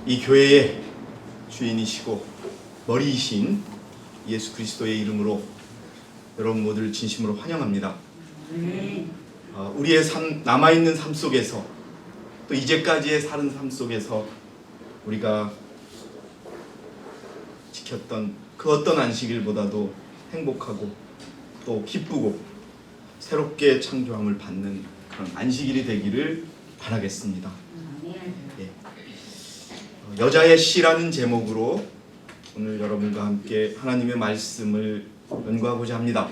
이 교회의 주인이시고 머리이신 예수 그리스도의 이름으로 여러분 모두를 진심으로 환영합니다. 우리의 삶, 남아있는 삶 속에서 또 이제까지의 사는 삶 속에서 우리가 지켰던 그 어떤 안식일보다도 행복하고 또 기쁘고 새롭게 창조함을 받는 그런 안식일이 되기를 바라겠습니다. 예. 여자의 시라는 제목으로 오늘 여러분과 함께 하나님의 말씀을 연구하고자 합니다.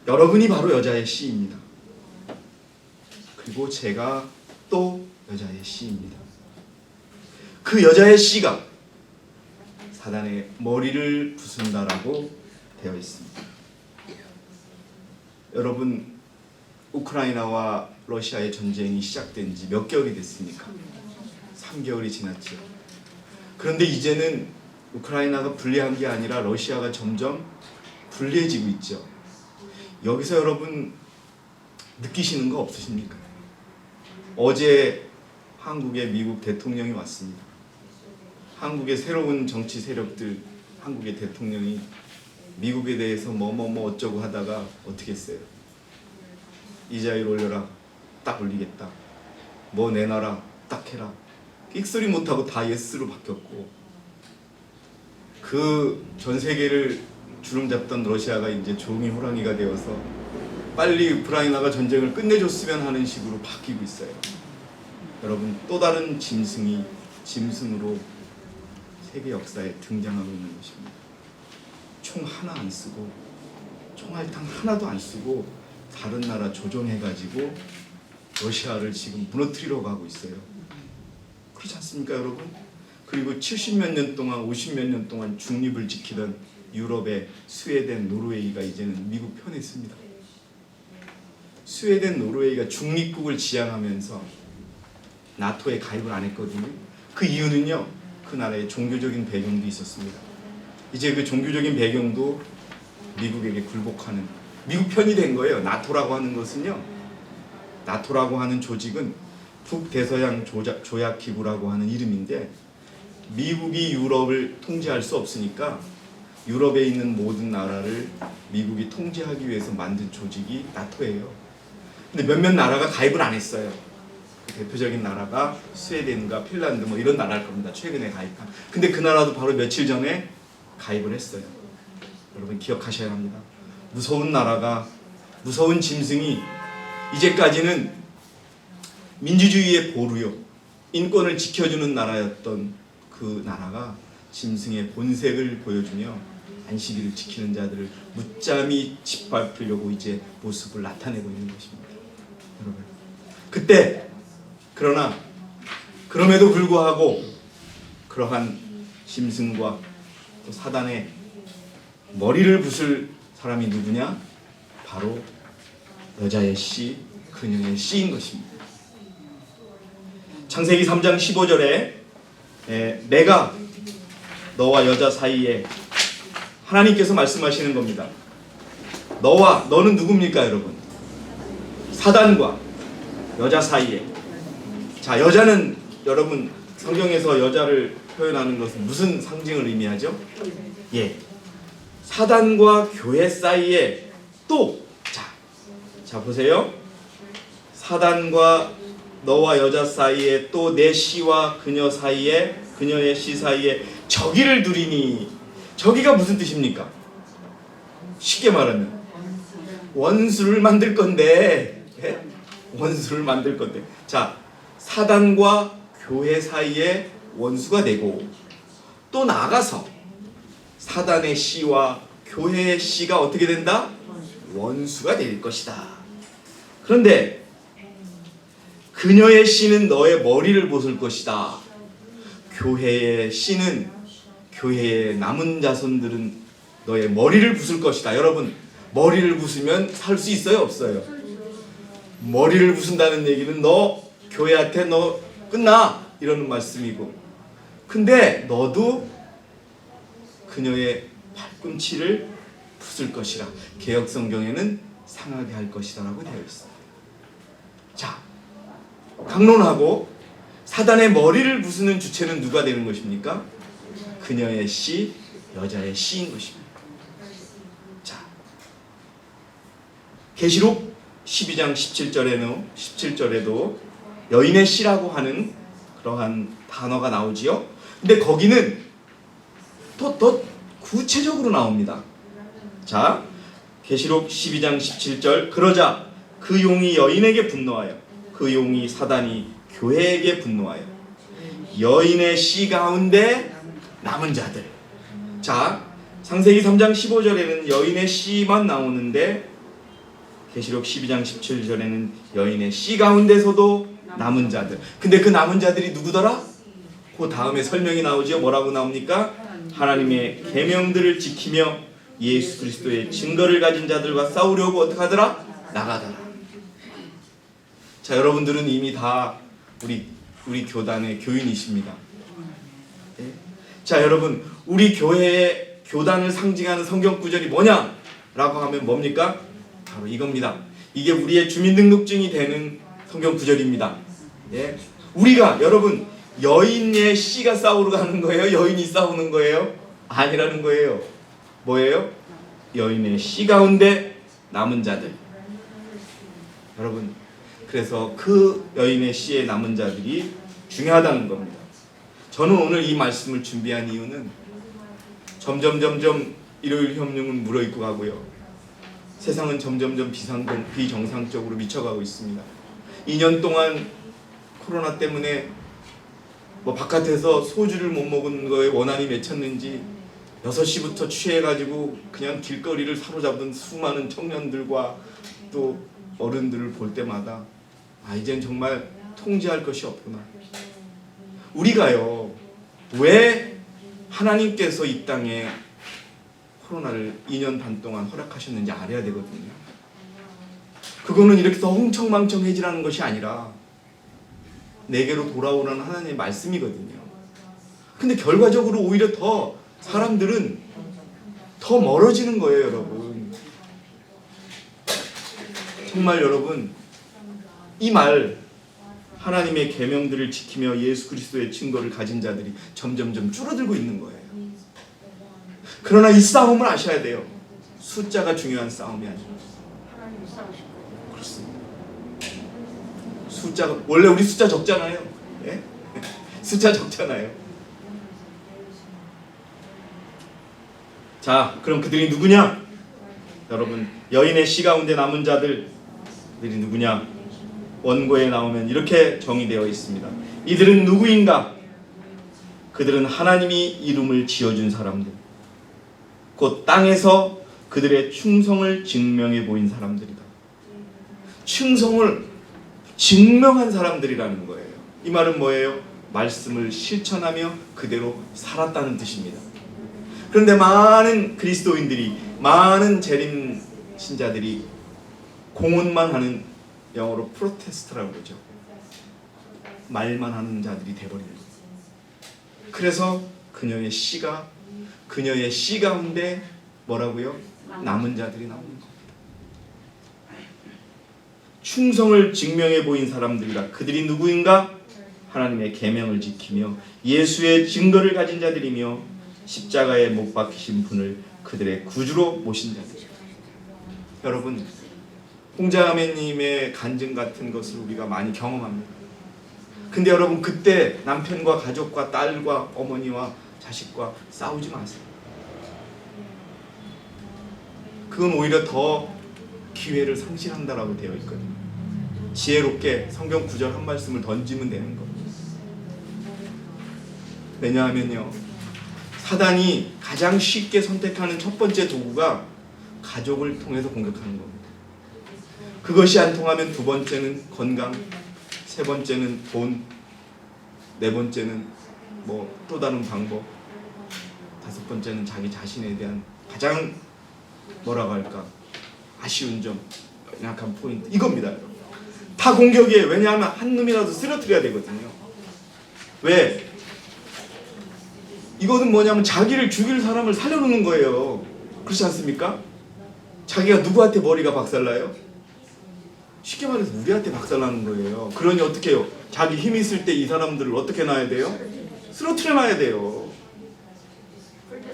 여러분이 바로 여자의 시입니다. 그리고 제가 또 여자의 시입니다. 그 여자의 시가 사단의 머리를 부순다라고 되어 있습니다. 여러분, 우크라이나와 러시아의 전쟁이 시작된 지 몇 개월이 됐습니까? 3개월이 지났죠. 그런데 이제는 우크라이나가 불리한 게 아니라 러시아가 점점 불리해지고 있죠. 여기서 여러분 느끼시는 거 없으십니까? 어제 한국에 미국 대통령이 왔습니다. 한국의 새로운 정치 세력들, 한국의 대통령이 미국에 대해서 뭐 어쩌고 하다가 어떻게 했어요? 이자율 올려라, 딱 올리겠다. 뭐 내놔라, 딱 해라. 끽소리 못하고 다 예스로 바뀌었고, 그 전 세계를 주름잡던 러시아가 이제 종이 호랑이가 되어서 빨리 우크라이나가 전쟁을 끝내줬으면 하는 식으로 바뀌고 있어요. 여러분, 또 다른 짐승으로 세계 역사에 등장하고 있는 것입니다. 총 하나 안 쓰고, 총알탄 하나도 안 쓰고 다른 나라 조종해가지고 러시아를 지금 무너뜨리러 가고 있어요. 그렇지 않습니까, 여러분? 그리고 70몇 년 동안, 50몇 년 동안 중립을 지키던 유럽의 스웨덴, 노르웨이가 이제는 미국 편에 있습니다. 스웨덴, 노르웨이가 중립국을 지향하면서 나토에 가입을 안 했거든요. 그 이유는요, 그 나라의 종교적인 배경도 있었습니다. 이제 그 종교적인 배경도 미국에게 굴복하는, 미국 편이 된 거예요. 나토라고 하는 것은요, 나토라고 하는 조직은 북대서양 조약기구라고 하는 이름인데, 미국이 유럽을 통제할 수 없으니까 유럽에 있는 모든 나라를 미국이 통제하기 위해서 만든 조직이 나토예요. 근데 몇몇 나라가 가입을 안 했어요. 그 대표적인 나라가 스웨덴과 핀란드 뭐 이런 나라일 겁니다. 최근에 가입한. 근데 그 나라도 바로 며칠 전에 가입을 했어요. 여러분 기억하셔야 합니다. 무서운 나라가, 무서운 짐승이, 이제까지는 민주주의의 보루요, 인권을 지켜주는 나라였던 그 나라가 짐승의 본색을 보여주며 안식일을 지키는 자들을 무참히 짓밟으려고 이제 모습을 나타내고 있는 것입니다. 여러분, 그때 그러나 그럼에도 불구하고 그러한 짐승과 또 사단의 머리를 부술 사람이 누구냐? 바로 여자의 씨, 그녀의 씨인 것입니다. 창세기 3장 15절에 내가 너와 여자 사이에, 하나님께서 말씀하시는 겁니다. 너는 누굽니까, 여러분? 사단과 여자 사이에. 자, 여자는 여러분 성경에서 여자를 표현하는 것은 무슨 상징을 의미하죠? 예, 사단과 교회 사이에 또, 자 보세요. 사단과 너와 여자 사이에 또 내 씨와 그녀 사이에, 그녀의 씨 사이에 적이를 두리니. 적이가 무슨 뜻입니까? 쉽게 말하면 원수를 만들 건데, 원수를 만들 건데. 자, 사단과 교회 사이에 원수가 되고, 또 나아가서 사단의 씨와 교회의 씨가 어떻게 된다? 원수가 될 것이다. 그런데 그녀의 씨는 너의 머리를 벗을 것이다. 교회의 씨는, 교회의 남은 자손들은 너의 머리를 부술 것이다. 여러분, 머리를 부수면 살 수 있어요, 없어요? 머리를 부순다는 얘기는 너 교회한테 너 끝나, 이러는 말씀이고, 근데 너도 그녀의 팔꿈치를 부술 것이라, 개역 성경에는 상하게 할 것이다 라고 되어 있습니다. 자, 강론하고 사단의 머리를 부수는 주체는 누가 되는 것입니까? 그녀의 씨, 여자의 씨인 것입니다. 자, 계시록 12장 17절에도 여인의 씨라고 하는 그러한 단어가 나오지요. 근데 거기는 더 구체적으로 나옵니다. 자, 계시록 12장 17절, 그러자 그 용이 여인에게 분노하여 그 용이 사단이 교회에게 분노하여 여인의 씨 가운데 남은 자들. 자, 창세기 3장 15절에는 여인의 씨만 나오는데 계시록 12장 17절에는 여인의 씨 가운데서도 남은 자들. 근데 그 남은 자들이 누구더라? 그 다음에 설명이 나오죠. 뭐라고 나옵니까? 하나님의 계명들을 지키며 예수 그리스도의 증거를 가진 자들과 싸우려고 어떻게 하더라? 나가더라. 자, 여러분들은 이미 다 우리 교단의 교인이십니다. 네? 자, 여러분, 우리 교회의 교단을 상징하는 성경 구절이 뭐냐라고 하면 뭡니까? 바로 이겁니다. 이게 우리의 주민등록증이 되는 성경 구절입니다. 예? 우리가 여러분 여인의 씨가 싸우러 가는 거예요? 여인이 싸우는 거예요? 아니라는 거예요. 뭐예요? 여인의 씨 가운데 남은 자들. 여러분, 그래서 그 여인의 씨에 남은 자들이 중요하다는 겁니다. 저는 오늘 이 말씀을 준비한 이유는 점점 일요일 협력은 물어있고 가고요. 세상은 점점 비정상적으로 미쳐가고 있습니다. 2년 동안 코로나 때문에 바깥에서 소주를 못 먹은 거에 원한이 맺혔는지 6시부터 취해가지고 그냥 길거리를 사로잡은 수많은 청년들과 또 어른들을 볼 때마다 이젠 정말 통제할 것이 없구나. 우리가요, 왜 하나님께서 이 땅에 코로나를 2년 반 동안 허락하셨는지 알아야 되거든요. 그거는 이렇게 더 흥청망청해지라는 것이 아니라 내게로 돌아오라는 하나님의 말씀이거든요. 근데 결과적으로 오히려 더 사람들은 더 멀어지는 거예요, 여러분. 정말 여러분, 이 말, 하나님의 계명들을 지키며 예수 그리스도의 증거를 가진 자들이 점점 줄어들고 있는 거예요. 그러나 이 싸움을 아셔야 돼요. 숫자가 중요한 싸움이 아니에요. 그렇습니다. 숫자가, 원래 우리 숫자 적잖아요. 예? 숫자 적잖아요. 자, 그럼 그들이 누구냐? 여러분, 여인의 씨 가운데 남은 자들이 누구냐? 원고에 나오면 이렇게 정의되어 있습니다. 이들은 누구인가? 그들은 하나님이 이름을 지어준 사람들, 곧 땅에서 그들의 충성을 증명해 보인 사람들이다. 충성을 증명한 사람들이라는 거예요. 이 말은 뭐예요? 말씀을 실천하며 그대로 살았다는 뜻입니다. 그런데 많은 그리스도인들이, 많은 재림 신자들이 공언만 하는, 영어로 프로테스트라고 그러죠. 말만 하는 자들이 돼버리는 거예요. 그래서 그녀의 씨 가운데 뭐라고요? 남은 자들이 나오는 겁니다. 충성을 증명해 보인 사람들이라. 그들이 누구인가? 하나님의 계명을 지키며 예수의 증거를 가진 자들이며 십자가에 못 박히신 분을 그들의 구주로 모신 자들이죠. 여러분, 홍자매님의 간증 같은 것을 우리가 많이 경험합니다. 근데 여러분, 그때 남편과 가족과 딸과 어머니와 자식과 싸우지 마세요. 그건 오히려 더 기회를 상실한다라고 되어 있거든요. 지혜롭게 성경 구절 한 말씀을 던지면 되는 겁니다. 왜냐하면요, 사단이 가장 쉽게 선택하는 첫 번째 도구가 가족을 통해서 공격하는 겁니다. 그것이 안 통하면 두 번째는 건강, 세 번째는 돈, 네 번째는 또 다른 방법, 다섯 번째는 자기 자신에 대한 가장 뭐라고 할까, 아쉬운 점, 약한 포인트, 이겁니다. 다 공격이에요. 왜냐하면 한 놈이라도 쓰러뜨려야 되거든요. 왜? 이거는 뭐냐면 자기를 죽일 사람을 살려놓는 거예요. 그렇지 않습니까? 자기가 누구한테 머리가 박살나요? 쉽게 말해서 우리한테 박살나는 거예요. 그러니 어떻게 해요? 자기 힘 있을 때 이 사람들을 어떻게 놔야 돼요? 쓰러뜨려 놔야 돼요.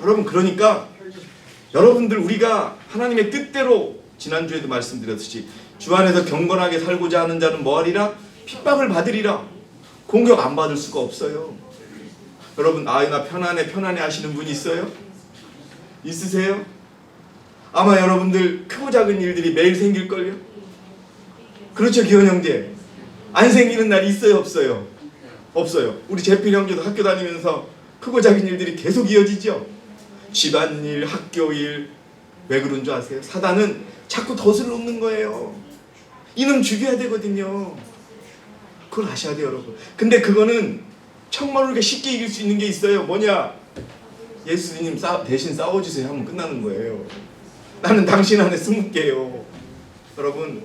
여러분, 그러니까 여러분들, 우리가 하나님의 뜻대로 지난주에도 말씀드렸듯이 주 안에서 경건하게 살고자 하는 자는 뭐하리라? 핍박을 받으리라. 공격 안 받을 수가 없어요. 여러분, 나 편안해 하시는 분 있어요? 있으세요? 아마 여러분들 크고 작은 일들이 매일 생길걸요? 그렇죠, 기원 형제? 안 생기는 날이 있어요, 없어요? 없어요. 우리 재필 형제도 학교 다니면서 크고 작은 일들이 계속 이어지죠? 집안일, 학교일. 왜 그런 줄 아세요? 사단은 자꾸 덫을 놓는 거예요. 이놈 죽여야 되거든요. 그걸 아셔야 돼요, 여러분. 근데 그거는 청마루게 쉽게 이길 수 있는 게 있어요. 뭐냐? 예수님 대신 싸워주세요 하면 끝나는 거예요. 나는 당신 안에 20개예요. 여러분,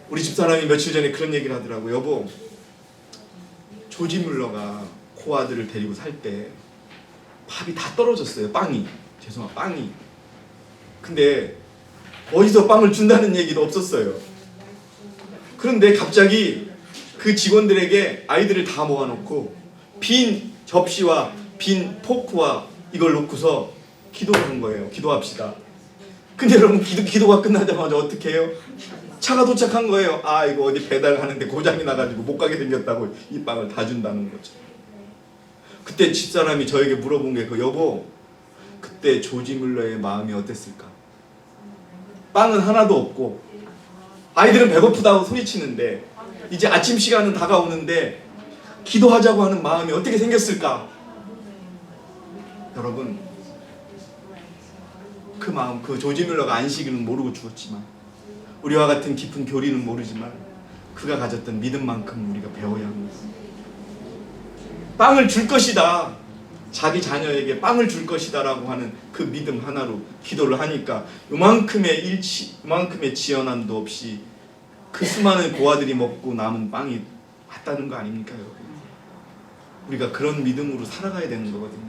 우리 집사람이 며칠 전에 그런 얘기를 하더라고요. 여보, 조지 뮬러가 고아들을 데리고 살 때 밥이 다 떨어졌어요. 빵이. 근데 어디서 빵을 준다는 얘기도 없었어요. 그런데 갑자기 그 직원들에게 아이들을 다 모아놓고 빈 접시와 빈 포크와 이걸 놓고서 기도를 한 거예요. 기도합시다. 근데 여러분, 기도가 끝나자마자 어떻게 해요? 차가 도착한 거예요. 이거 어디 배달하는데 고장이 나가지고 못 가게 생겼다고 이 빵을 다 준다는 거죠. 그때 집사람이 저에게 물어본 게 여보, 그때 조지 뮬러의 마음이 어땠을까? 빵은 하나도 없고 아이들은 배고프다고 소리치는데 이제 아침 시간은 다가오는데 기도하자고 하는 마음이 어떻게 생겼을까? 여러분, 그 마음, 그 조지 뮬러가 안식일은 모르고 죽었지만, 우리와 같은 깊은 교리는 모르지만 그가 가졌던 믿음만큼 우리가 배워야 합니다. 빵을 줄 것이다, 자기 자녀에게 빵을 줄 것이다 라고 하는 그 믿음 하나로 기도를 하니까 요만큼의 지연함도 없이 그 수많은 고아들이 먹고 남은 빵이 왔다는 거 아닙니까, 여러분? 우리가 그런 믿음으로 살아가야 되는 거거든요.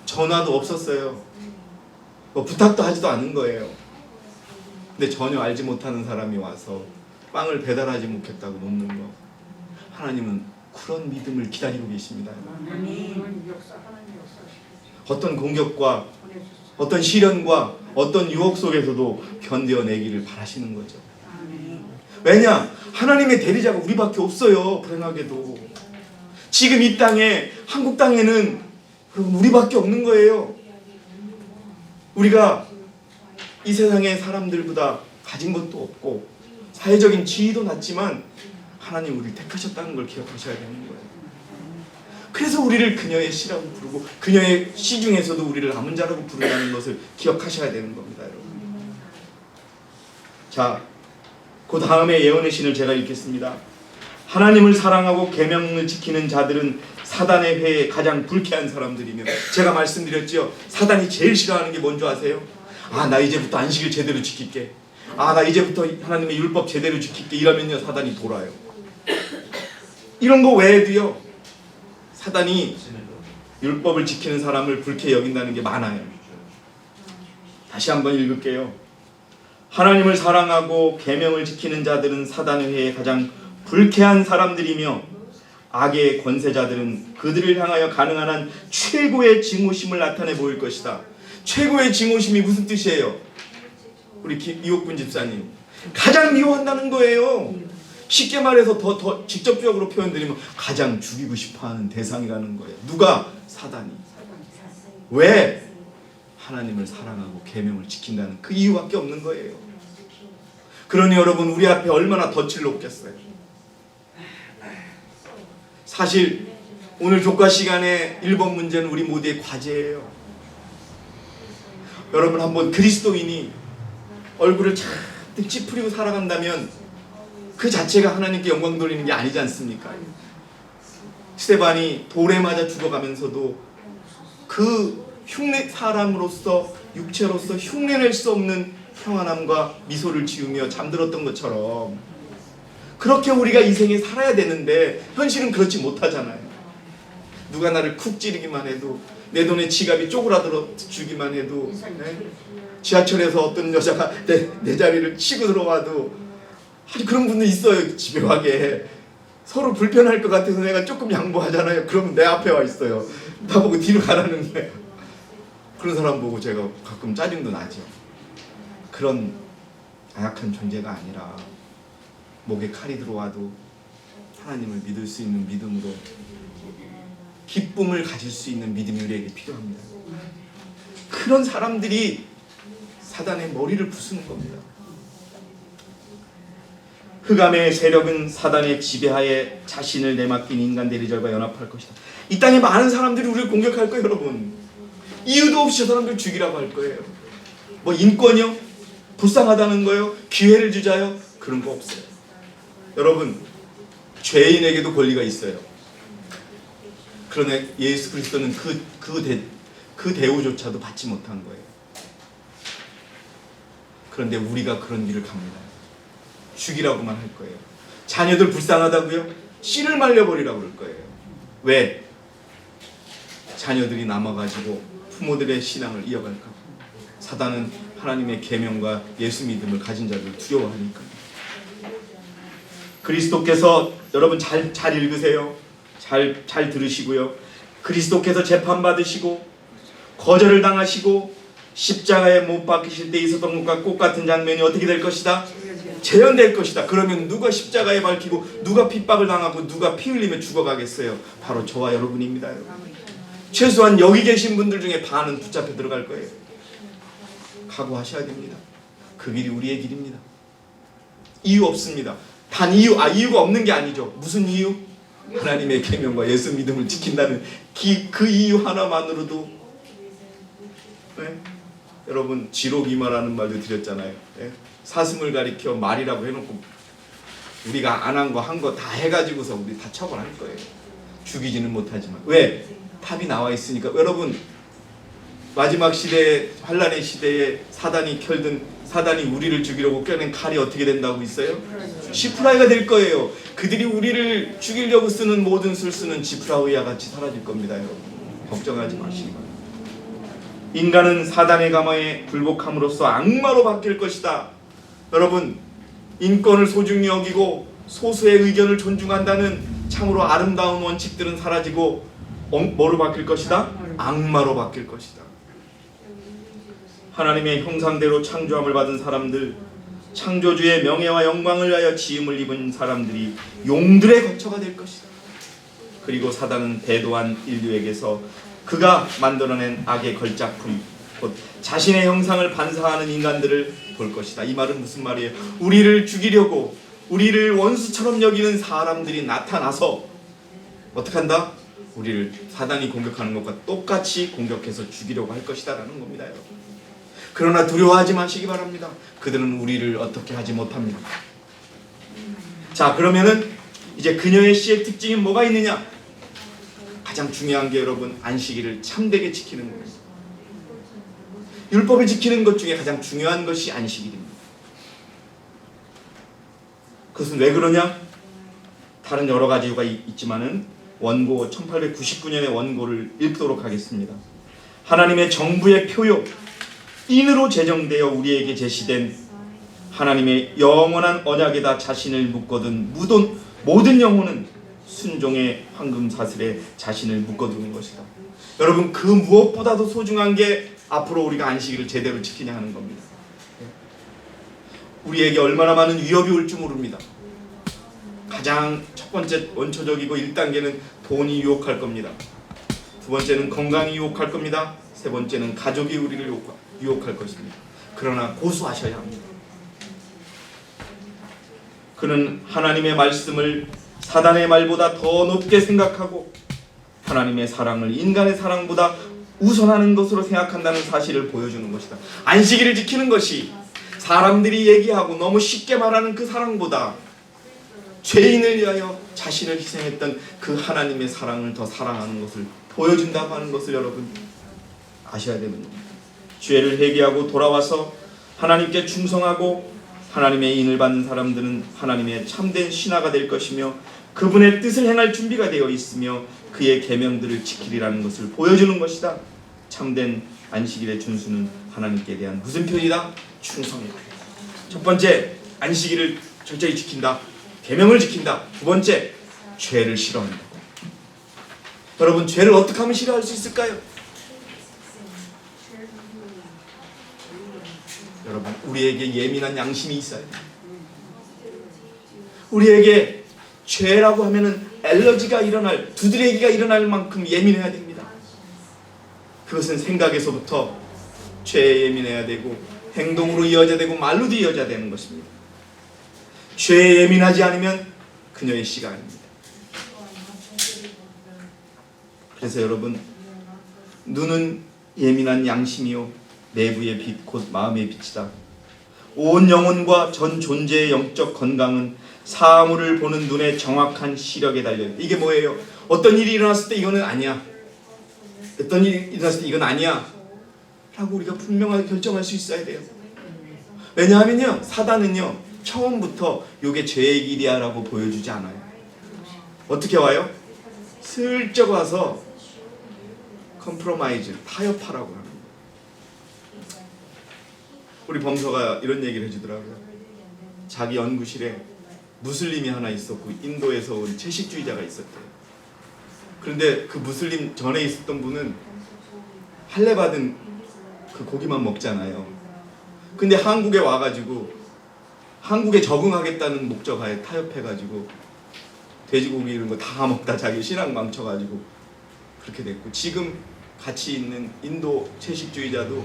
전화도 없었어요. 부탁도 하지도 않은 거예요. 근데 전혀 알지 못하는 사람이 와서 빵을 배달하지 못했다고 놓는 거. 하나님은 그런 믿음을 기다리고 계십니다. 어떤 공격과 어떤 시련과 어떤 유혹 속에서도 견뎌내기를 바라시는 거죠. 왜냐? 하나님의 대리자가 우리밖에 없어요. 불행하게도 지금 이 땅에, 한국 땅에는 우리밖에 없는 거예요. 우리가 이 세상의 사람들보다 가진 것도 없고 사회적인 지위도 낮지만 하나님 우리를 택하셨다는 걸 기억하셔야 되는 거예요. 그래서 우리를 그녀의 씨라고 부르고 그녀의 씨 중에서도 우리를 남은 자라고 부른다는 것을 기억하셔야 되는 겁니다, 여러분. 자, 그 다음에 예언의 신을 제가 읽겠습니다. 하나님을 사랑하고 계명을 지키는 자들은 사단의 회에 가장 불쾌한 사람들이며, 제가 말씀드렸죠. 사단이 제일 싫어하는 게 뭔지 아세요? 나 이제부터 안식일 제대로 지킬게. 나 이제부터 하나님의 율법 제대로 지킬게. 이러면요, 사단이 돌아요. 이런 거 외에도요, 사단이 율법을 지키는 사람을 불쾌히 여긴다는 게 많아요. 다시 한번 읽을게요. 하나님을 사랑하고 계명을 지키는 자들은 사단의 회에 가장 불쾌한 사람들이며, 악의 권세자들은 그들을 향하여 가능한 한 최고의 증오심을 나타내 보일 것이다. 최고의 증오심이 무슨 뜻이에요? 우리 이옥분 집사님, 가장 미워한다는 거예요. 쉽게 말해서 더 직접적으로 표현드리면 가장 죽이고 싶어하는 대상이라는 거예요. 누가? 사단이. 왜? 하나님을 사랑하고 계명을 지킨다는 그 이유밖에 없는 거예요. 그러니 여러분, 우리 앞에 얼마나 덫을 놓겠어요. 사실 오늘 교과 시간에 1번 문제는 우리 모두의 과제예요. 여러분, 한번 그리스도인이 얼굴을 잔뜩 찌푸리고 살아간다면 그 자체가 하나님께 영광 돌리는 게 아니지 않습니까? 스데반이 돌에 맞아 죽어가면서도 그 사람으로서, 육체로서 흉내낼 수 없는 평안함과 미소를 지으며 잠들었던 것처럼, 그렇게 우리가 이 생에 살아야 되는데 현실은 그렇지 못하잖아요. 누가 나를 쿡 찌르기만 해도 내 돈에 지갑이 쪼그라들어 주기만 해도, 네? 지하철에서 어떤 여자가 내 자리를 치고 들어와도, 아니 그런 분들 있어요. 집요하게 서로 불편할 것 같아서 내가 조금 양보하잖아요. 그러면 내 앞에 와 있어요. 나보고 뒤로 가라는 거예요. 그런 사람 보고 제가 가끔 짜증도 나죠. 그런 나약한 존재가 아니라 목에 칼이 들어와도 하나님을 믿을 수 있는 믿음으로 기쁨을 가질 수 있는 믿음이 우리에게 필요합니다. 그런 사람들이 사단의 머리를 부수는 겁니다. 흑암의 세력은 사단의 지배하에 자신을 내맡긴 인간 대리절과 연합할 것이다. 이 땅에 많은 사람들이 우리를 공격할 거예요, 여러분. 이유도 없이 저 사람들 죽이라고 할 거예요. 뭐 인권이요? 불쌍하다는 거요? 기회를 주자요? 그런 거 없어요. 여러분, 죄인에게도 권리가 있어요. 그러나 예수 그리스도는 그 대우조차도 받지 못한 거예요. 그런데 우리가 그런 일을 갑니다. 죽이라고만 할 거예요. 자녀들 불쌍하다고요? 씨를 말려버리라고 그럴 거예요. 왜? 자녀들이 남아가지고 부모들의 신앙을 이어갈까? 사단은 하나님의 계명과 예수 믿음을 가진 자를 두려워하니까. 그리스도께서, 여러분 잘 읽으세요. 잘 들으시고요. 그리스도께서 재판받으시고 거절을 당하시고 십자가에 못 박히실 때 있었던 것과 똑같은 장면이 어떻게 될 것이다? 재현될 것이다. 그러면 누가 십자가에 박히고 누가 핍박을 당하고 누가 피 흘리며 죽어가겠어요? 바로 저와 여러분입니다. 여러분. 최소한 여기 계신 분들 중에 반은 붙잡혀 들어갈 거예요. 각오하셔야 됩니다. 그 길이 우리의 길입니다. 이유 없습니다. 단 이유가 없는 게 아니죠. 무슨 이유? 하나님의 계명과 예수 믿음을 지킨다는 그 이유 하나만으로도, 네? 여러분 지록이마라는 말도 드렸잖아요. 네? 사슴을 가리켜 말이라고 해놓고 우리가 안 한 거 한 거 다 해가지고서 우리 다 처벌할 거예요. 죽이지는 못하지만. 왜? 답이 나와 있으니까. 여러분 마지막 시대에, 환란의 시대에 사단이 우리를 죽이려고 껴낸 칼이 어떻게 된다고 있어요? 지푸라기가 될 거예요. 그들이 우리를 죽이려고 쓰는 모든 술수는 지푸라기와 같이 사라질 겁니다. 여러분 걱정하지 마시기 바랍니다. 인간은 사단의 감화에 굴복함으로써 악마로 바뀔 것이다. 여러분 인권을 소중히 여기고 소수의 의견을 존중한다는 참으로 아름다운 원칙들은 사라지고 뭐로 바뀔 것이다? 악마로 바뀔 것이다. 하나님의 형상대로 창조함을 받은 사람들, 창조주의 명예와 영광을 위하여 지음을 입은 사람들이 용들의 거처가 될 것이다. 그리고 사단은 배도한 인류에게서 그가 만들어낸 악의 걸작품, 곧 자신의 형상을 반사하는 인간들을 볼 것이다. 이 말은 무슨 말이에요? 우리를 죽이려고 우리를 원수처럼 여기는 사람들이 나타나서 어떻게 한다? 우리를 사단이 공격하는 것과 똑같이 공격해서 죽이려고 할 것이다 라는 겁니다. 여러분. 그러나 두려워하지 마시기 바랍니다. 그들은 우리를 어떻게 하지 못합니다. 자, 그러면은 이제 그녀의 씨의 특징이 뭐가 있느냐? 가장 중요한 게 여러분 안식일을 참되게 지키는 거예요. 율법을 지키는 것 중에 가장 중요한 것이 안식일입니다. 그것은 왜 그러냐? 다른 여러 가지 이유가 있지만은 원고 1899년의 원고를 읽도록 하겠습니다. 하나님의 정부의 표요 인으로 제정되어 우리에게 제시된 하나님의 영원한 언약에다 자신을 묶거든 모든 영혼은 순종의 황금 사슬에 자신을 묶어두는 것이다. 여러분 그 무엇보다도 소중한 게 앞으로 우리가 안식일을 제대로 지키냐 하는 겁니다. 우리에게 얼마나 많은 위협이 올 줄 모릅니다. 가장 첫 번째 원초적이고 1단계는 돈이 유혹할 겁니다. 두 번째는 건강이 유혹할 겁니다. 세 번째는 가족이 우리를 유혹할 것입니다. 그러나 고수하셔야 합니다. 그는 하나님의 말씀을 사단의 말보다 더 높게 생각하고 하나님의 사랑을 인간의 사랑보다 우선하는 것으로 생각한다는 사실을 보여주는 것이다. 안식일을 지키는 것이 사람들이 얘기하고 너무 쉽게 말하는 그 사랑보다 죄인을 위하여 자신을 희생했던 그 하나님의 사랑을 더 사랑하는 것을 보여준다고 하는 것을 여러분 아셔야 되는 겁니다. 죄를 회개하고 돌아와서 하나님께 충성하고 하나님의 인을 받는 사람들은 하나님의 참된 신하가 될 것이며 그분의 뜻을 행할 준비가 되어 있으며 그의 계명들을 지키리라는 것을 보여주는 것이다. 참된 안식일의 준수는 하나님께 대한 무슨 표이다? 충성이다. 첫 번째, 안식일을 철저히 지킨다. 계명을 지킨다. 두 번째, 죄를 싫어한다. 여러분, 죄를 어떻게 하면 싫어할 수 있을까요? 여러분, 우리에게 예민한 양심이 있어야 돼요. 우리에게 죄라고 하면은 알러지가 일어날, 두드러기가 일어날 만큼 예민해야 됩니다. 그것은 생각에서부터 죄에 예민해야 되고 행동으로 이어져야 되고 말로도 이어져야 되는 것입니다. 죄에 예민하지 않으면 그녀의 씨가 아닙니다. 그래서 여러분, 눈은 예민한 양심이요 내부의 빛 곧 마음의 빛이다. 온 영혼과 전 존재의 영적 건강은 사물을 보는 눈의 정확한 시력에 달려요. 이게 뭐예요? 어떤 일이 일어났을 때 이거는 아니야, 어떤 일이 일어났을 때 이건 아니야 라고 우리가 분명하게 결정할 수 있어야 돼요. 왜냐하면요, 사단은요 처음부터 요게 죄의 길이야 라고 보여주지 않아요. 어떻게 와요? 슬쩍 와서 컴프로마이즈, 타협하라고 합니다. 우리 범서가 이런 얘기를 해주더라고요. 자기 연구실에 무슬림이 하나 있었고 인도에서 온 채식주의자가 있었대요. 그런데 그 무슬림 전에 있었던 분은 할례 받은 그 고기만 먹잖아요. 근데 한국에 와가지고 한국에 적응하겠다는 목적하에 타협해가지고 돼지고기 이런 거 다 먹다 자기 신앙 망쳐가지고 그렇게 됐고, 지금 같이 있는 인도 채식주의자도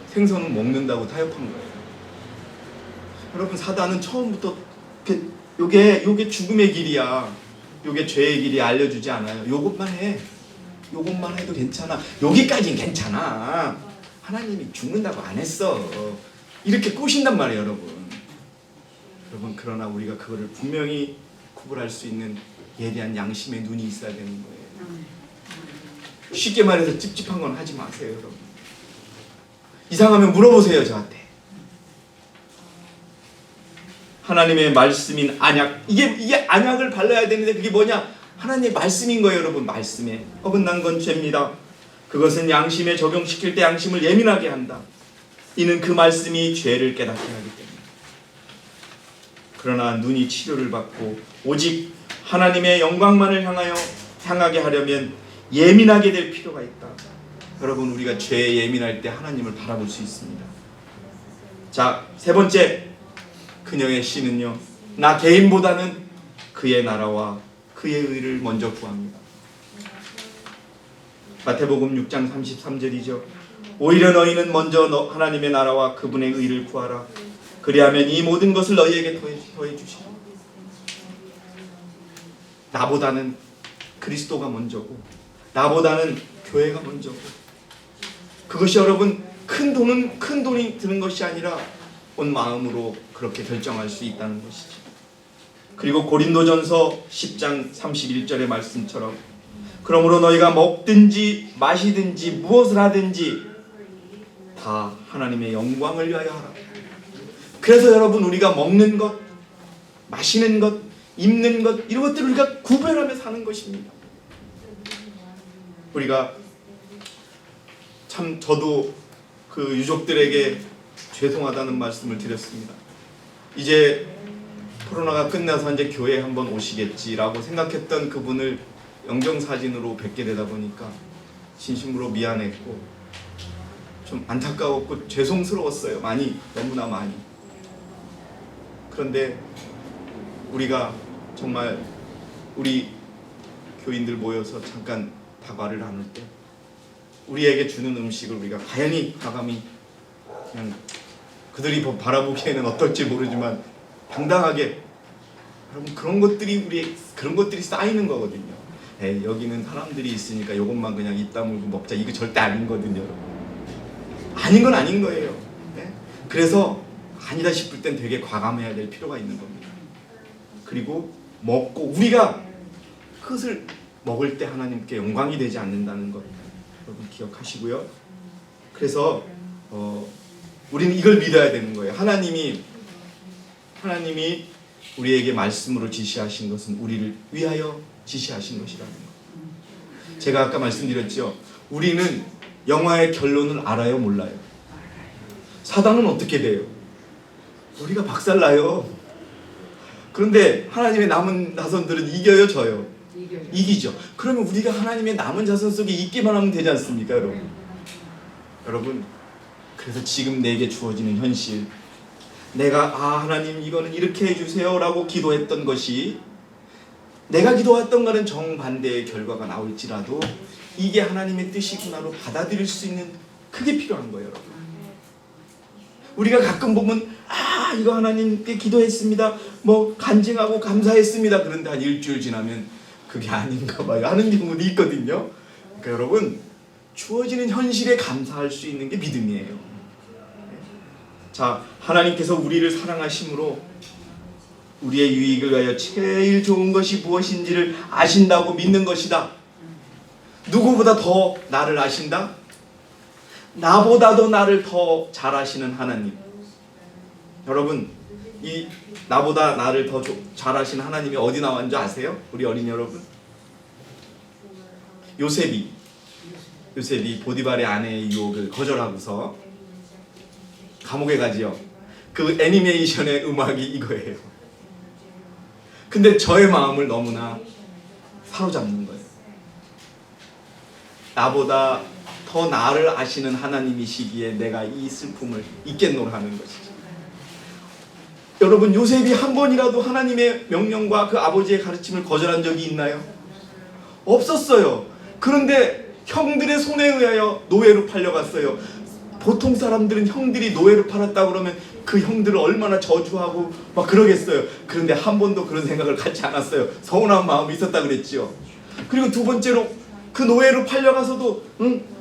생선은 먹는다고 타협한 거예요. 여러분, 사단은 처음부터 요게 죽음의 길이야, 요게 죄의 길이 알려주지 않아요. 요것만 해, 요것만 해도 괜찮아, 여기까지는 괜찮아, 하나님이 죽는다고 안 했어, 이렇게 꼬신단 말이에요. 여러분, 그러나 우리가 그거를 분명히 구분할 수 있는 예리한 양심의 눈이 있어야 되는 거예요. 쉽게 말해서 찝찝한 건 하지 마세요. 여러분, 이상하면 물어보세요, 저한테. 하나님의 말씀인 안약, 이게 안약을 발라야 되는데 그게 뭐냐? 하나님의 말씀인 거예요. 여러분, 말씀에 어긋난 건 죄입니다. 그것은 양심에 적용시킬 때 양심을 예민하게 한다. 이는 그 말씀이 죄를 깨닫게 하기 때문에. 그러나 눈이 치료를 받고 오직 하나님의 영광만을 향하게 하려면 예민하게 될 필요가 있다. 여러분, 우리가 죄에 예민할 때 하나님을 바라볼 수 있습니다. 자, 세 번째, 그녀의 씨는요, 나 개인보다는 그의 나라와 그의 의를 먼저 구합니다. 마태복음 6장 33절이죠. 오히려 너희는 먼저 하나님의 나라와 그분의 의를 구하라. 그리하면 이 모든 것을 너희에게 더해 주시리라. 나보다는 그리스도가 먼저고 나보다는 교회가 먼저고, 그것이 여러분 큰 돈이 드는 것이 아니라 온 마음으로 그렇게 결정할 수 있다는 것이죠. 그리고 고린도전서 10장 31절의 말씀처럼 그러므로 너희가 먹든지 마시든지 무엇을 하든지 다 하나님의 영광을 위하여 하라. 그래서 여러분, 우리가 먹는 것, 마시는 것, 입는 것, 이런 것들을 우리가 구별하며 사는 것입니다. 우리가 참, 저도 그 유족들에게 죄송하다는 말씀을 드렸습니다. 이제 코로나가 끝나서 이제 교회에 한번 오시겠지라고 생각했던 그분을 영정사진으로 뵙게 되다 보니까 진심으로 미안했고 좀 안타까웠고 죄송스러웠어요. 너무나 많이. 그런데 우리가 정말 우리 교인들 모여서 잠깐 다과를 나눌 때 우리에게 주는 음식을 우리가 과감히 그냥 그들이 바라보기에는 어떨지 모르지만 당당하게, 여러분, 그런 것들이 쌓이는 거거든요. 여기는 사람들이 있으니까 이것만 그냥 입 다물고 먹자, 이거 절대 아니거든요. 여러분, 아닌 건 아닌 거예요. 그래서 아니다 싶을 땐 되게 과감해야 될 필요가 있는 겁니다. 그리고 먹고 우리가 그것을 먹을 때 하나님께 영광이 되지 않는다는 것 여러분 기억하시고요. 그래서 우리는 이걸 믿어야 되는 거예요. 하나님이 우리에게 말씀으로 지시하신 것은 우리를 위하여 지시하신 것이라는 것. 제가 아까 말씀드렸죠. 우리는 영화의 결론을 알아요, 몰라요? 사단은 어떻게 돼요? 우리가 박살나요. 그런데 하나님의 남은 자손들은 이겨요, 져요? 이기죠. 그러면 우리가 하나님의 남은 자손 속에 있기만 하면 되지 않습니까, 여러분? 여러분, 그래서 지금 내게 주어지는 현실, 내가 하나님 이거는 이렇게 해주세요 라고 기도했던 것이 내가 기도했던 거는 정반대의 결과가 나올지라도 이게 하나님의 뜻이구나로 받아들일 수 있는 그게 필요한 거예요, 여러분. 우리가 가끔 보면 이거 하나님께 기도했습니다, 뭐 간증하고 감사했습니다. 그런데 한 일주일 지나면 그게 아닌가 봐요 하는 경우도 있거든요. 그러니까 여러분, 주어지는 현실에 감사할 수 있는 게 믿음이에요. 자, 하나님께서 우리를 사랑하심으로 우리의 유익을 위하여 제일 좋은 것이 무엇인지를 아신다고 믿는 것이다. 누구보다 더 나를 아신다? 나보다도 나를 더 잘 아시는 하나님. 여러분, 이 나보다 나를 더 잘 아시는 하나님이 어디 나왔는지 아세요? 우리 어린이 여러분? 요셉이 보디발의 아내의 유혹을 거절하고서 감옥에 가지요. 그 애니메이션의 음악이 이거예요. 근데 저의 마음을 너무나 사로잡는 거예요. 나보다 더 나를 아시는 하나님이시기에 내가 이 슬픔을 잊겠노라 하는 것이죠. 여러분, 요셉이 한 번이라도 하나님의 명령과 그 아버지의 가르침을 거절한 적이 있나요? 없었어요. 그런데 형들의 손에 의하여 노예로 팔려갔어요. 보통 사람들은 형들이 노예로 팔았다 그러면 그 형들을 얼마나 저주하고 막 그러겠어요. 그런데 한 번도 그런 생각을 갖지 않았어요. 서운한 마음이 있었다 그랬지요. 그리고 두 번째로 그 노예로 팔려가서도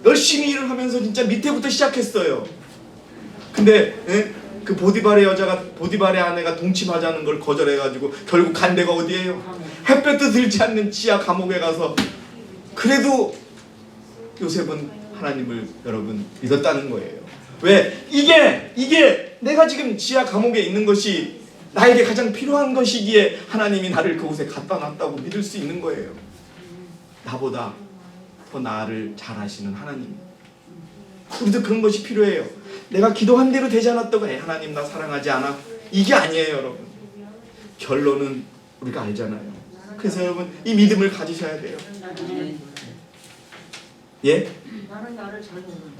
열심히 일을 하면서 진짜 밑에부터 시작했어요. 근데 그 보디발의 아내가 동침하자는 걸 거절해가지고 결국 간 데가 어디예요? 햇볕도 들지 않는 지하 감옥에 가서 그래도 요셉은 하나님을 여러분 믿었다는 거예요. 왜? 이게 내가 지금 지하 감옥에 있는 것이 나에게 가장 필요한 것이기에 하나님이 나를 그곳에 갖다 놨다고 믿을 수 있는 거예요. 나보다 더 나를 잘 아시는 하나님. 우리도 그런 것이 필요해요. 내가 기도한 대로 되지 않았다고 하나님 나 사랑하지 않아? 이게 아니에요, 여러분. 결론은 우리가 알잖아요. 그래서 여러분, 이 믿음을 가지셔야 돼요. 예?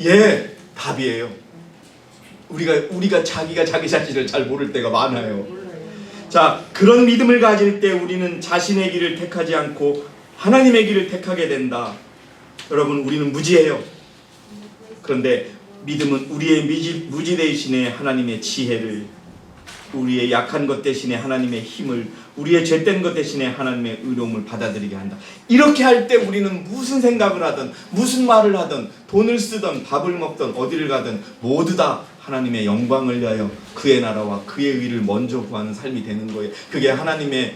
예, 답이에요. 우리가 자기가 자기 자신을 잘 모를 때가 많아요. 자, 그런 믿음을 가질 때 우리는 자신의 길을 택하지 않고 하나님의 길을 택하게 된다. 여러분, 우리는 무지해요. 그런데 믿음은 우리의 무지 대신에 하나님의 지혜를, 우리의 약한 것 대신에 하나님의 힘을, 우리의 죄된 것 대신에 하나님의 의로움을 받아들이게 한다. 이렇게 할 때 우리는 무슨 생각을 하든 무슨 말을 하든 돈을 쓰든 밥을 먹든 어디를 가든 모두 다 하나님의 영광을 위하여 그의 나라와 그의 의를 먼저 구하는 삶이 되는 거예요. 그게 하나님의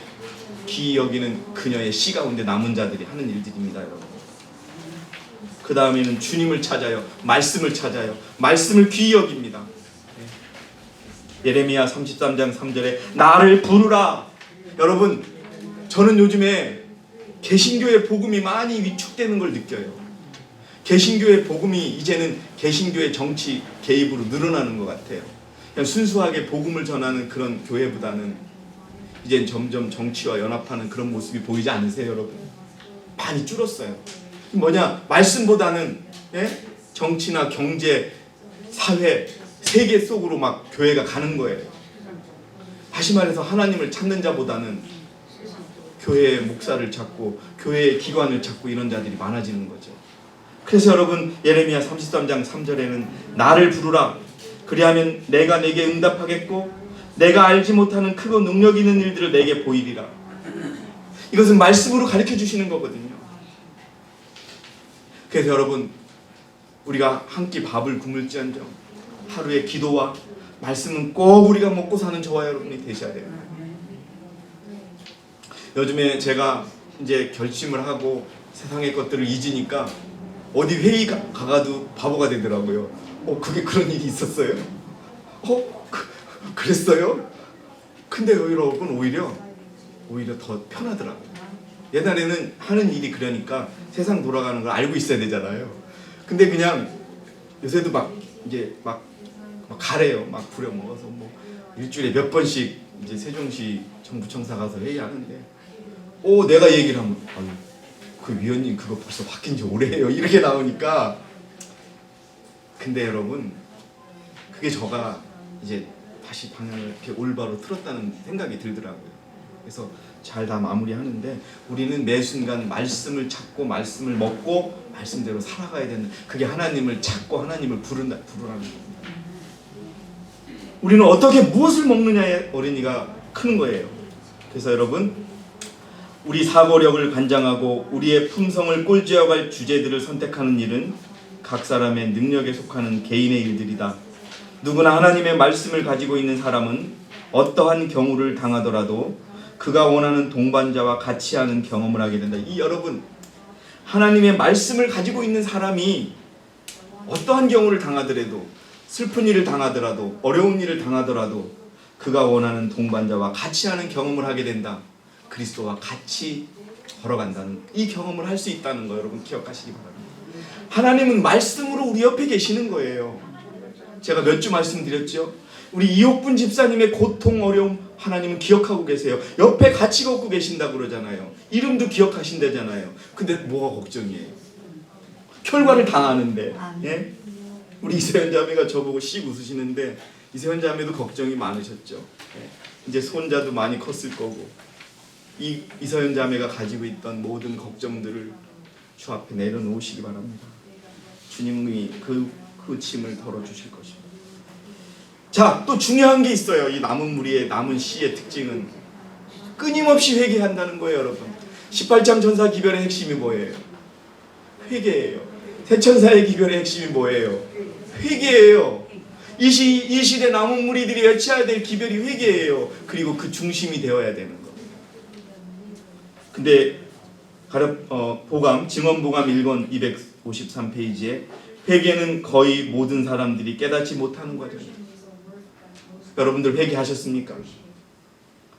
귀히 여기는 그녀의 씨 가운데 남은 자들이 하는 일들입니다, 여러분. 그 다음에는 주님을 찾아요. 말씀을 찾아요. 말씀을 귀히 여깁니다. 예레미야 33장 3절에 나를 부르라. 여러분, 저는 요즘에 개신교의 복음이 많이 위축되는 걸 느껴요. 개신교의 복음이 이제는 개신교의 정치 개입으로 늘어나는 것 같아요. 그냥 순수하게 복음을 전하는 그런 교회보다는 이젠 점점 정치와 연합하는 그런 모습이 보이지 않으세요, 여러분? 많이 줄었어요. 뭐냐? 말씀보다는 정치나 경제, 사회, 세계 속으로 막 교회가 가는 거예요. 다시 말해서 하나님을 찾는 자보다는 교회의 목사를 찾고 교회의 기관을 찾고 이런 자들이 많아지는 거죠. 그래서 여러분, 예레미야 33장 3절에는 나를 부르라. 그리하면 내가 내게 응답하겠고 내가 알지 못하는 크고 능력 있는 일들을 내게 보이리라. 이것은 말씀으로 가르쳐 주시는 거거든요. 그래서 여러분, 우리가 한 끼 밥을 굶을지언정 하루의 기도와 말씀은 꼭 우리가 먹고 사는 저와 여러분이 되셔야 돼요. 요즘에 제가 이제 결심을 하고 세상의 것들을 잊으니까 어디 회의 가가도 바보가 되더라고요. 그게 그런 일이 있었어요? 그랬어요? 근데 여러분, 오히려 더 편하더라고요. 옛날에는 하는 일이 그러니까 세상 돌아가는 걸 알고 있어야 되잖아요. 근데 그냥 요새도 막 이제 막 가래요. 막 부려먹어서 뭐 일주일에 몇 번씩 이제 세종시 정부청사 가서 회의하는데, 내가 얘기를 하면 아유, 그 위원님 그거 벌써 바뀐 지 오래예요. 이렇게 나오니까. 근데 여러분, 그게 저가 이제 다시 방향을 이렇게 올바로 틀었다는 생각이 들더라고요. 그래서 잘 다 마무리하는데, 우리는 매 순간 말씀을 찾고 말씀을 먹고 말씀대로 살아가야 되는, 그게 하나님을 찾고 하나님을 부르라는 겁니다. 우리는 어떻게 무엇을 먹느냐에 어린이가 크는 거예요. 그래서 여러분, 우리 사고력을 관장하고 우리의 품성을 꼴쥐어갈 주제들을 선택하는 일은 각 사람의 능력에 속하는 개인의 일들이다. 누구나 하나님의 말씀을 가지고 있는 사람은 어떠한 경우를 당하더라도 그가 원하는 동반자와 같이 하는 경험을 하게 된다. 여러분, 하나님의 말씀을 가지고 있는 사람이 어떠한 경우를 당하더라도, 슬픈 일을 당하더라도, 어려운 일을 당하더라도 그가 원하는 동반자와 같이 하는 경험을 하게 된다. 그리스도와 같이 걸어간다는 이 경험을 할 수 있다는 거 여러분 기억하시기 바랍니다. 하나님은 말씀으로 우리 옆에 계시는 거예요. 제가 몇 주 말씀드렸죠. 우리 이옥분 집사님의 고통, 어려움 하나님은 기억하고 계세요. 옆에 같이 걷고 계신다고 그러잖아요. 이름도 기억하신다잖아요. 근데 뭐가 걱정이에요? 결과를 당하는데. 예? 우리 이세현 자매가 저보고 씩 웃으시는데, 이세현 자매도 걱정이 많으셨죠. 예? 이제 손자도 많이 컸을 거고, 이서연 자매가 가지고 있던 모든 걱정들을 주 앞에 내려놓으시기 바랍니다. 주님이 그 짐을 덜어주실 것입니다. 자, 또 중요한 게 있어요. 이 남은 무리의 남은 시의 특징은 끊임없이 회개한다는 거예요. 여러분, 18장 천사 기별의 핵심이 뭐예요? 회개예요. 대천사의 기별의 핵심이 뭐예요? 회개예요. 이 시대 남은 무리들이 외쳐야 될 기별이 회개예요. 그리고 그 중심이 되어야 되는 거. 근데 증언보감 1권 253페이지에 회개는 거의 모든 사람들이 깨닫지 못하는 과정입니다. 여러분들 회개하셨습니까?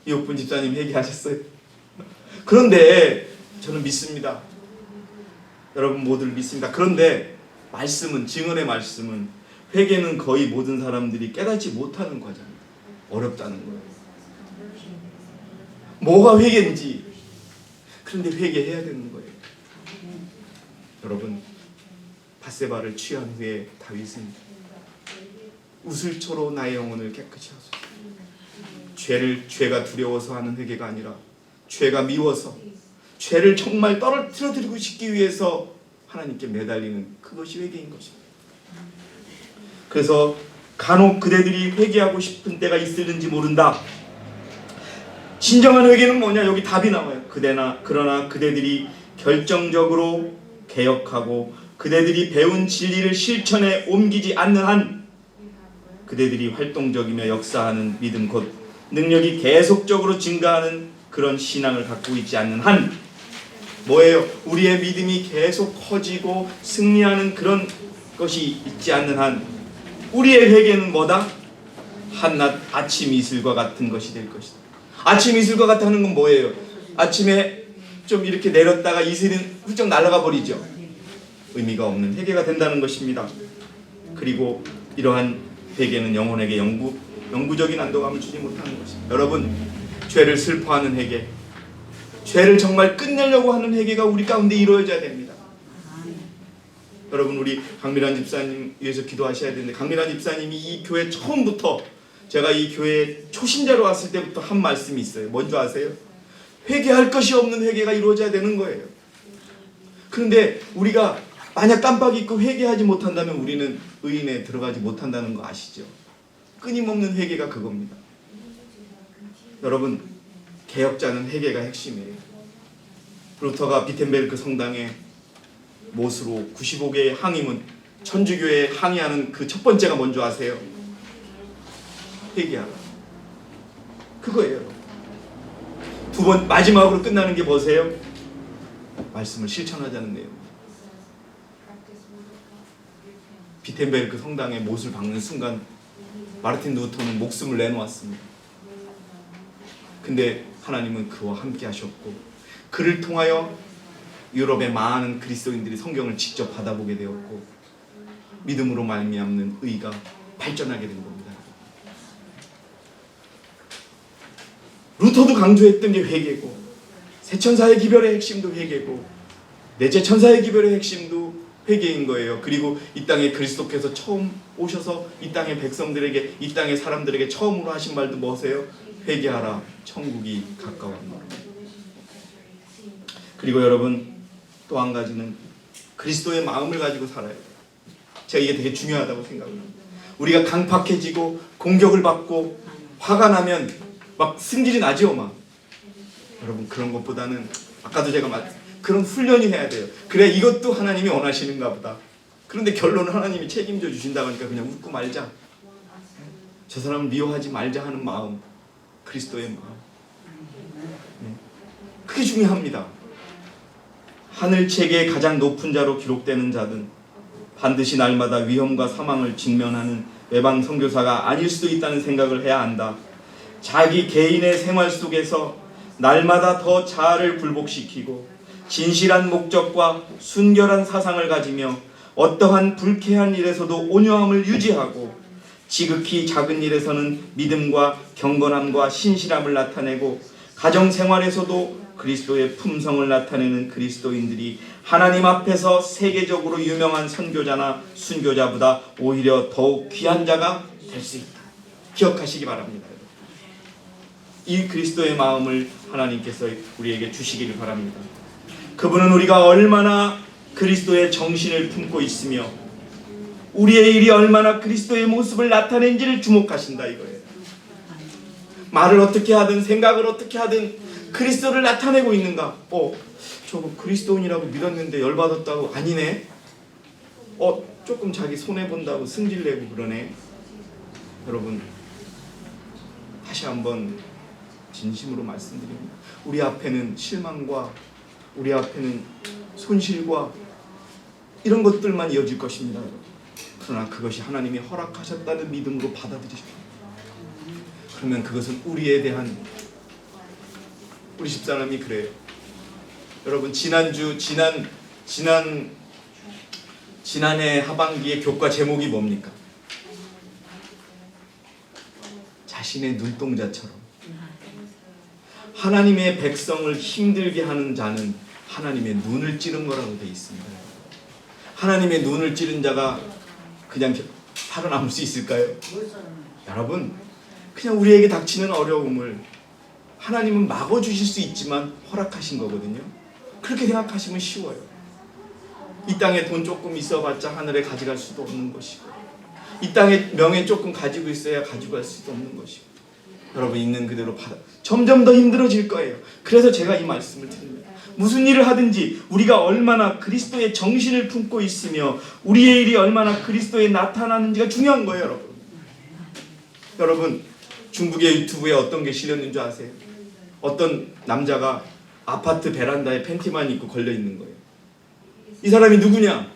이옥분 집사님 회개하셨어요? 그런데 저는 믿습니다. 여러분 모두를 믿습니다. 그런데 말씀은, 증언의 말씀은 회개는 거의 모든 사람들이 깨닫지 못하는 과정입니다. 어렵다는 거예요. 뭐가 회개인지, 그런데 회개해야 되는 거예요. 여러분, 밧세바를 취한 후에 다윗은 우슬초로 나의 영혼을 깨끗이 하소서. 죄가 두려워서 하는 회개가 아니라 죄가 미워서, 죄를 정말 떨어뜨리고 싶기 위해서 하나님께 매달리는 그것이 회개인 것입니다. 그래서 간혹 그대들이 회개하고 싶은 때가 있을는지 모른다. 진정한 회개는 뭐냐? 여기 답이 나와요. 그러나 그대들이 결정적으로 개혁하고 그대들이 배운 진리를 실천에 옮기지 않는 한, 그대들이 활동적이며 역사하는 믿음 곧 능력이 계속적으로 증가하는 그런 신앙을 갖고 있지 않는 한, 뭐예요? 우리의 믿음이 계속 커지고 승리하는 그런 것이 있지 않는 한, 우리의 회개는 뭐다? 한낮 아침 이슬과 같은 것이 될 것이다. 아침 이슬과 같다는 건 뭐예요? 아침에 좀 이렇게 내렸다가 이슬은 훌쩍 날아가 버리죠. 의미가 없는 회개가 된다는 것입니다. 그리고 이러한 회개는 영혼에게 영구적인 안도감을 주지 못하는 것입니다. 여러분, 죄를 슬퍼하는 회개, 죄를 정말 끝내려고 하는 회개가 우리 가운데 이루어져야 됩니다. 여러분, 우리 강미란 집사님 위해서 기도하셔야 되는데, 강미란 집사님이 이 교회 처음부터, 제가 이 교회에 초신자로 왔을 때부터 한 말씀이 있어요. 뭔지 아세요? 회개할 것이 없는 회개가 이루어져야 되는 거예요. 그런데 우리가 만약 깜빡 잊고 회개하지 못한다면 우리는 의인에 들어가지 못한다는 거 아시죠? 끊임없는 회개가 그겁니다. 여러분, 개혁자는 회개가 핵심이에요. 루터가 비텐베르크 성당에 못으로 95개의 항임은, 천주교에 항의하는 그 첫 번째가 뭔지 아세요? 회개하라. 그거예요. 두 번, 마지막으로 끝나는 게 뭐세요? 말씀을 실천하자는 내용. 비텐베르크 성당에 못을 박는 순간 마르틴 루터는 목숨을 내놓았습니다. 근데 하나님은 그와 함께 하셨고, 그를 통하여 유럽의 많은 그리스도인들이 성경을 직접 받아보게 되었고 믿음으로 말미암는 의가 발전하게 된 겁니다. 루터도 강조했던 게 회개고, 새천사의 기별의 핵심도 회개고, 넷째 천사의 기별의 핵심도 회개인 거예요. 그리고 이 땅에 그리스도께서 처음 오셔서 이 땅의 백성들에게, 이 땅의 사람들에게 처음으로 하신 말도 뭐세요? 회개하라, 천국이 가까웠노라. 그리고 여러분, 또 한 가지는 그리스도의 마음을 가지고 살아야 돼요. 제가 이게 되게 중요하다고 생각합니다. 우리가 강팍해지고 공격을 받고 화가 나면 막 승질이 나지요, 막. 여러분, 그런 것보다는 아까도 제가 그런 훈련이 해야 돼요. 그래, 이것도 하나님이 원하시는가 보다. 그런데 결론은 하나님이 책임져 주신다고 하니까 그냥 웃고 말자. 저 사람을 미워하지 말자 하는 마음, 그리스도의 마음. 그게 중요합니다. 하늘책의 가장 높은 자로 기록되는 자든 반드시 날마다 위험과 사망을 직면하는 외방 선교사가 아닐 수도 있다는 생각을 해야 한다. 자기 개인의 생활 속에서 날마다 더 자아를 굴복시키고 진실한 목적과 순결한 사상을 가지며 어떠한 불쾌한 일에서도 온유함을 유지하고 지극히 작은 일에서는 믿음과 경건함과 신실함을 나타내고 가정생활에서도 그리스도의 품성을 나타내는 그리스도인들이 하나님 앞에서 세계적으로 유명한 선교자나 순교자보다 오히려 더욱 귀한 자가 될 수 있다. 기억하시기 바랍니다. 이 그리스도의 마음을 하나님께서 우리에게 주시기를 바랍니다. 그분은 우리가 얼마나 그리스도의 정신을 품고 있으며 우리의 일이 얼마나 그리스도의 모습을 나타낸지를 주목하신다 이거예요. 말을 어떻게 하든 생각을 어떻게 하든 그리스도를 나타내고 있는가? 저거 그리스도인이라고 믿었는데 열받았다고 아니네? 조금 자기 손해본다고 승질내고 그러네? 여러분, 다시 한번 진심으로 말씀드립니다. 우리 앞에는 실망과 우리 앞에는 손실과 이런 것들만 이어질 것입니다. 그러나 그것이 하나님이 허락하셨다는 믿음으로 받아들이십시오. 그러면 그것은 우리에 대한, 우리 집사람이 그래요. 여러분, 지난해 하반기에 교과 제목이 뭡니까? 자신의 눈동자처럼. 하나님의 백성을 힘들게 하는 자는 하나님의 눈을 찌른 거라고 되어 있습니다. 하나님의 눈을 찌른 자가 그냥 살아남을 수 있을까요? 여러분, 그냥 우리에게 닥치는 어려움을 하나님은 막아주실 수 있지만 허락하신 거거든요. 그렇게 생각하시면 쉬워요. 이 땅에 돈 조금 있어봤자 하늘에 가져갈 수도 없는 것이고, 이 땅에 명예 조금 가지고 있어야 가져갈 수도 없는 것이고, 여러분 있는 그대로 받아 점점 더 힘들어질 거예요. 그래서 제가 이 말씀을 드립니다. 무슨 일을 하든지 우리가 얼마나 그리스도의 정신을 품고 있으며 우리의 일이 얼마나 그리스도에 나타나는지가 중요한 거예요. 여러분, 중국의 유튜브에 어떤 게 실렸는 줄 아세요? 어떤 남자가 아파트 베란다에 팬티만 입고 걸려 있는 거예요. 이 사람이 누구냐?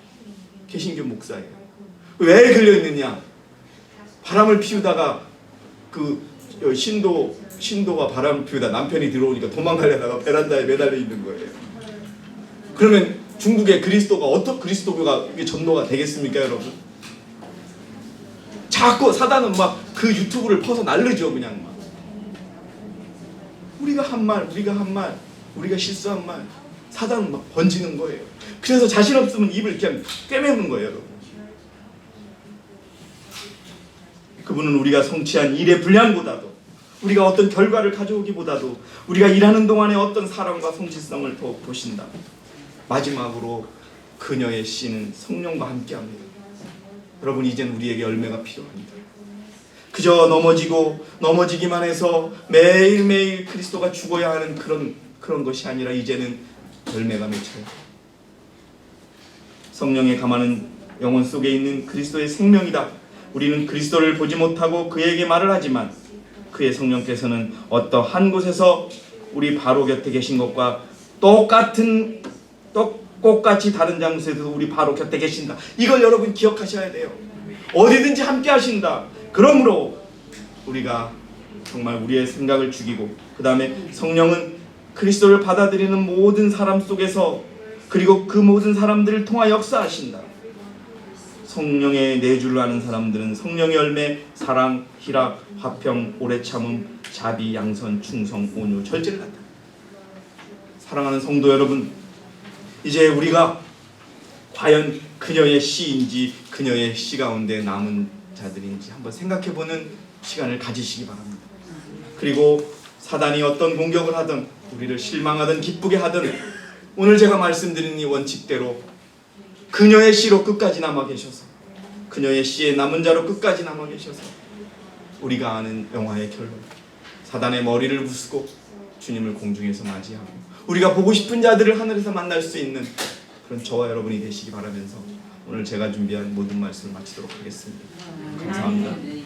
개신교 목사예요. 왜 걸려 있느냐? 바람을 피우다가 신도가 바람을 피우다 남편이 들어오니까 도망가려다가 베란다에 매달려 있는 거예요. 그러면 중국의 그리스도교가 이게 전도가 되겠습니까, 여러분? 자꾸 사단은 막 그 유튜브를 퍼서 날르죠, 그냥 막. 우리가 한 말, 우리가 실수한 말, 사단은 막 번지는 거예요. 그래서 자신 없으면 입을 그냥 꿰매는 거예요, 여러분. 그분은 우리가 성취한 일의 분량보다도, 우리가 어떤 결과를 가져오기보다도 우리가 일하는 동안에 어떤 사랑과 성실성을 더 보신다. 마지막으로 그녀의 씨는 성령과 함께합니다. 여러분, 이젠 우리에게 열매가 필요합니다. 그저 넘어지기만 해서 매일매일 그리스도가 죽어야 하는 그런 것이 아니라 이제는 열매가 맺혀요. 성령의 감화는 영혼 속에 있는 그리스도의 생명이다. 우리는 그리스도를 보지 못하고 그에게 말을 하지만 그의 성령께서는 어떠한 곳에서 우리 바로 곁에 계신 것과 똑같이 다른 장소에서 우리 바로 곁에 계신다. 이걸 여러분 기억하셔야 돼요. 어디든지 함께 하신다. 그러므로 우리가 정말 우리의 생각을 죽이고, 그 다음에 성령은 그리스도를 받아들이는 모든 사람 속에서 그리고 그 모든 사람들을 통하 역사하신다. 성령의 내주를 아는 사람들은 성령의 열매 사랑, 희락, 화평, 오래 참음, 자비, 양선, 충성, 온유, 절제를 갖다. 사랑하는 성도 여러분, 이제 우리가 과연 그녀의 시인지 그녀의 시 가운데 남은 자들인지 한번 생각해보는 시간을 가지시기 바랍니다. 그리고 사단이 어떤 공격을 하든 우리를 실망하든 기쁘게 하든 오늘 제가 말씀드린 이 원칙대로 그녀의 시로 끝까지 남아 계셔서 그녀의 시에 남은 자로 끝까지 남아 계셔서 우리가 아는 영화의 결론, 사단의 머리를 부수고 주님을 공중에서 맞이하고 우리가 보고 싶은 자들을 하늘에서 만날 수 있는 그런 저와 여러분이 되시기 바라면서 오늘 제가 준비한 모든 말씀을 마치도록 하겠습니다. 감사합니다.